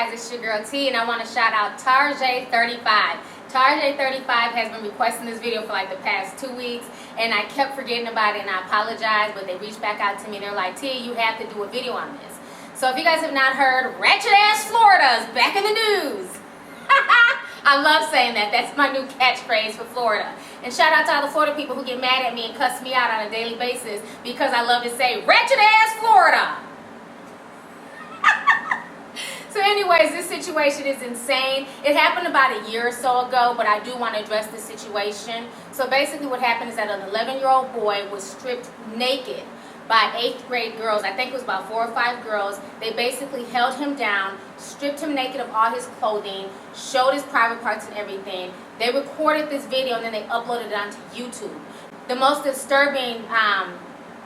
guys, it's your girl T, and I want to shout out Tarjay35. Tarjay35 has been requesting this video for like the past 2 weeks, and I kept forgetting about it, and I apologize, but they reached back out to me and they're like, T, you have to do a video on this. So if you guys have not heard, Ratchet Ass Florida is back in the news. I love saying that. That's my new catchphrase for Florida. And shout out to all the Florida people who get mad at me and cuss me out on a daily basis because I love to say Ratchet Ass Florida. So anyways, this situation is insane. It happened about a year or so ago, but I do want to address this situation. So basically what happened is that an 11-year-old boy was stripped naked by 8th grade girls. I think it was about 4 or 5 girls. They basically held him down, stripped him naked of all his clothing, showed his private parts and everything. They recorded this video and then they uploaded it onto YouTube. The most disturbing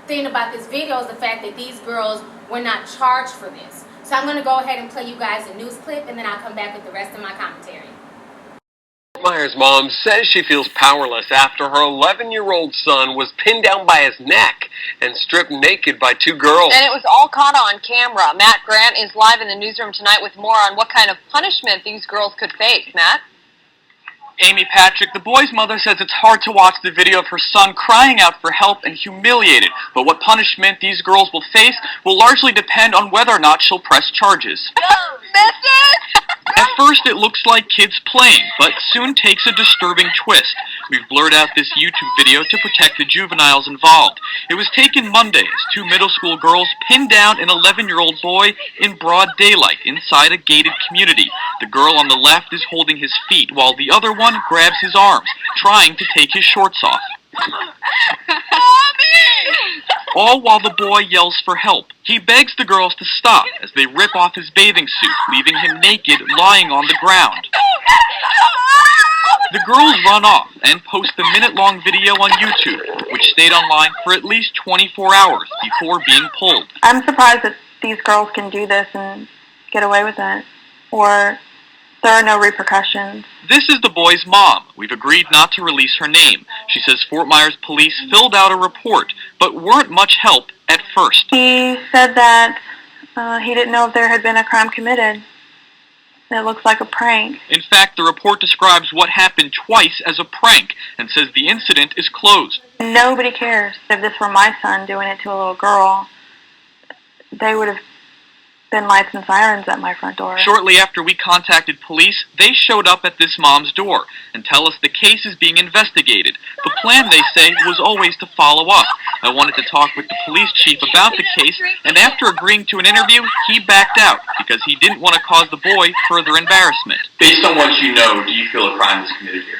thing about this video is the fact that these girls were not charged for this. So I'm going to go ahead and play you guys a news clip, and then I'll come back with the rest of my commentary. Meyer's mom says she feels powerless after her 11-year-old son was pinned down by his neck and stripped naked by 2 girls. And it was all caught on camera. Matt Grant is live in the newsroom tonight with more on what kind of punishment these girls could face. Matt? Amy Patrick, the boy's mother, says it's hard to watch the video of her son crying out for help and humiliated, but what punishment these girls will face will largely depend on whether or not she'll press charges. At first it looks like kids playing, but soon takes a disturbing twist. We've blurred out this YouTube video to protect the juveniles involved. It was taken Monday as 2 middle school girls pinned down an 11-year-old boy in broad daylight inside a gated community. The girl on the left is holding his feet, while the other one grabs his arms, trying to take his shorts off. All while the boy yells for help. He begs the girls to stop as they rip off his bathing suit, leaving him naked, lying on the ground. The girls run off and post the minute-long video on YouTube, which stayed online for at least 24 hours before being pulled. I'm surprised that these girls can do this and get away with it, or there are no repercussions. This is the boy's mom. We've agreed not to release her name. She says Fort Myers police filled out a report, but weren't much help at first. He said that he didn't know if there had been a crime committed. It looks like a prank. In fact, the report describes what happened twice as a prank and says the incident is closed. Nobody cares. If this were my son doing it to a little girl, they would have been lights and sirens at my front door. Shortly after we contacted police, they showed up at this mom's door and tell us the case is being investigated. The plan, they say, was always to follow up. I wanted to talk with the police chief about the case, and after agreeing to an interview, he backed out because he didn't want to cause the boy further embarrassment. Based on what you know, do you feel a crime was committed here?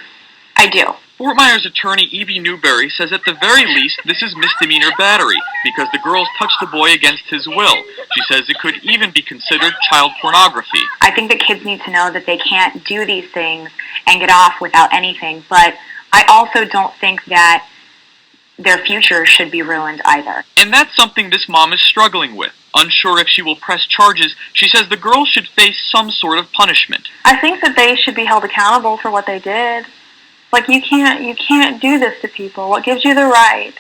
I do. Fort Myers attorney Evie Newberry says at the very least this is misdemeanor battery because the girls touched the boy against his will. She says it could even be considered child pornography. I think that kids need to know that they can't do these things and get off without anything, but I also don't think that their future should be ruined either. And that's something this mom is struggling with. Unsure if she will press charges, she says the girls should face some sort of punishment. I think that they should be held accountable for what they did. Like, you can't do this to people. What gives you the right?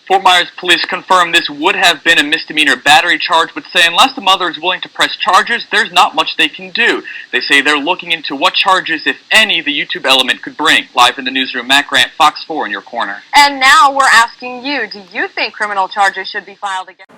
Fort Myers police confirm this would have been a misdemeanor battery charge, but say unless the mother is willing to press charges, there's not much they can do. They say they're looking into what charges, if any, the YouTube element could bring. Live in the newsroom, Matt Grant, Fox 4 in your corner. And now we're asking you, do you think criminal charges should be filed against?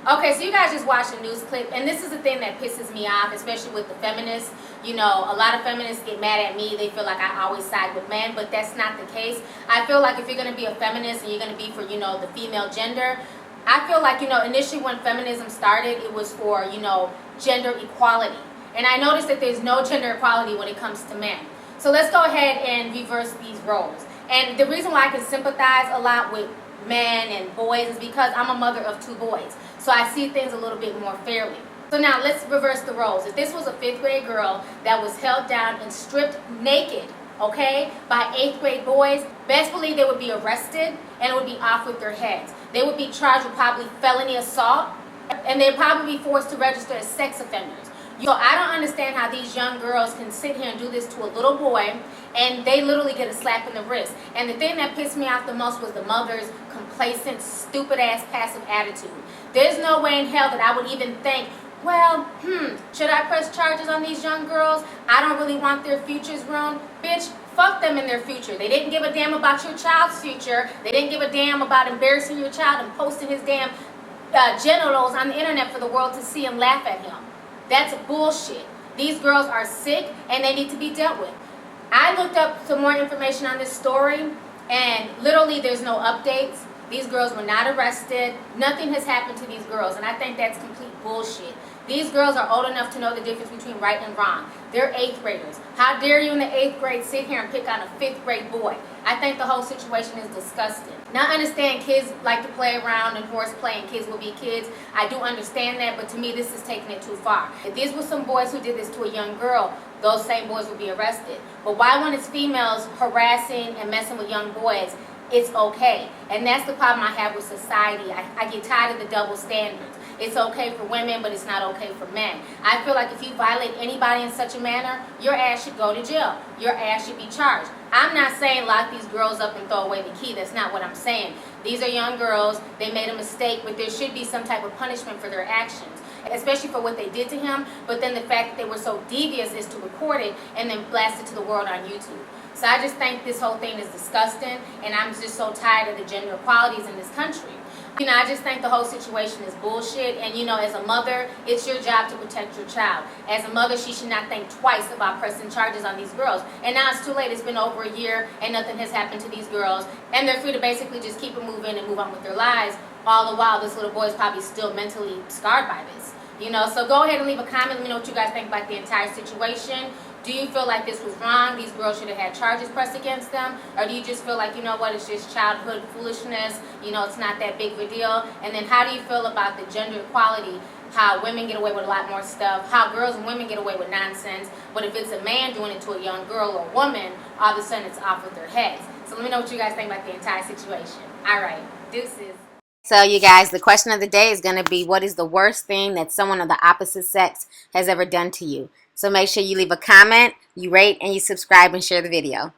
Okay, so you guys just watched a news clip, and this is the thing that pisses me off, especially with the feminists. You know, a lot of feminists get mad at me. They feel like I always side with men, but that's not the case. I feel like if you're going to be a feminist and you're going to be for, you know, the female gender, I feel like, you know, initially when feminism started, it was for, you know, gender equality. And I noticed that there's no gender equality when it comes to men. So let's go ahead and reverse these roles. And the reason why I can sympathize a lot with men and boys is because I'm a mother of 2 boys. So I see things a little bit more fairly. So now let's reverse the roles. If this was a 5th grade girl that was held down and stripped naked, okay, by 8th grade boys, best believe they would be arrested and it would be off with their heads. They would be charged with probably felony assault, and they'd probably be forced to register as sex offenders. So I don't understand how these young girls can sit here and do this to a little boy and they literally get a slap in the wrist. And the thing that pissed me off the most was the mother's complacent, stupid-ass passive attitude. There's no way in hell that I would even think well, should I press charges on these young girls? I don't really want their futures ruined. Bitch, fuck them in their future. They didn't give a damn about your child's future. They didn't give a damn about embarrassing your child and posting his damn genitals on the internet for the world to see and laugh at him. That's bullshit. These girls are sick and they need to be dealt with. I looked up some more information on this story, and literally there's no updates. These girls were not arrested. Nothing has happened to these girls, and I think that's complete bullshit. These girls are old enough to know the difference between right and wrong. They're 8th graders. How dare you in the 8th grade sit here and pick on a 5th grade boy? I think the whole situation is disgusting. Now, I understand kids like to play around and horseplay and kids will be kids. I do understand that, but to me this is taking it too far. If these were some boys who did this to a young girl, those same boys would be arrested. But why, when it's females harassing and messing with young boys, it's okay? And that's the problem I have with society. I get tired of the double standards. It's okay for women, but it's not okay for men. I feel like if you violate anybody in such a manner, your ass should go to jail. Your ass should be charged. I'm not saying lock these girls up and throw away the key. That's not what I'm saying. These are young girls. They made a mistake, but there should be some type of punishment for their actions, especially for what they did to him. But then the fact that they were so devious is to record it and then blast it to the world on YouTube. So I just think this whole thing is disgusting, and I'm just so tired of the gender equalities in this country. You know, I just think the whole situation is bullshit, and you know, as a mother, it's your job to protect your child. As a mother, she should not think twice about pressing charges on these girls. And now it's too late. It's been over a year, and nothing has happened to these girls, and they're free to basically just keep it moving and move on with their lives, all the while this little boy is probably still mentally scarred by this. You know, so go ahead and leave a comment. Let me know what you guys think about the entire situation. Do you feel like this was wrong? These girls should have had charges pressed against them? Or do you just feel like, you know what, it's just childhood foolishness, you know, it's not that big of a deal? And then how do you feel about the gender equality, how women get away with a lot more stuff, how girls and women get away with nonsense, but if it's a man doing it to a young girl or a woman, all of a sudden it's off with their heads. So let me know what you guys think about the entire situation. All right, deuces. So you guys, the question of the day is going to be, what is the worst thing that someone of the opposite sex has ever done to you? So make sure you leave a comment, you rate, and you subscribe and share the video.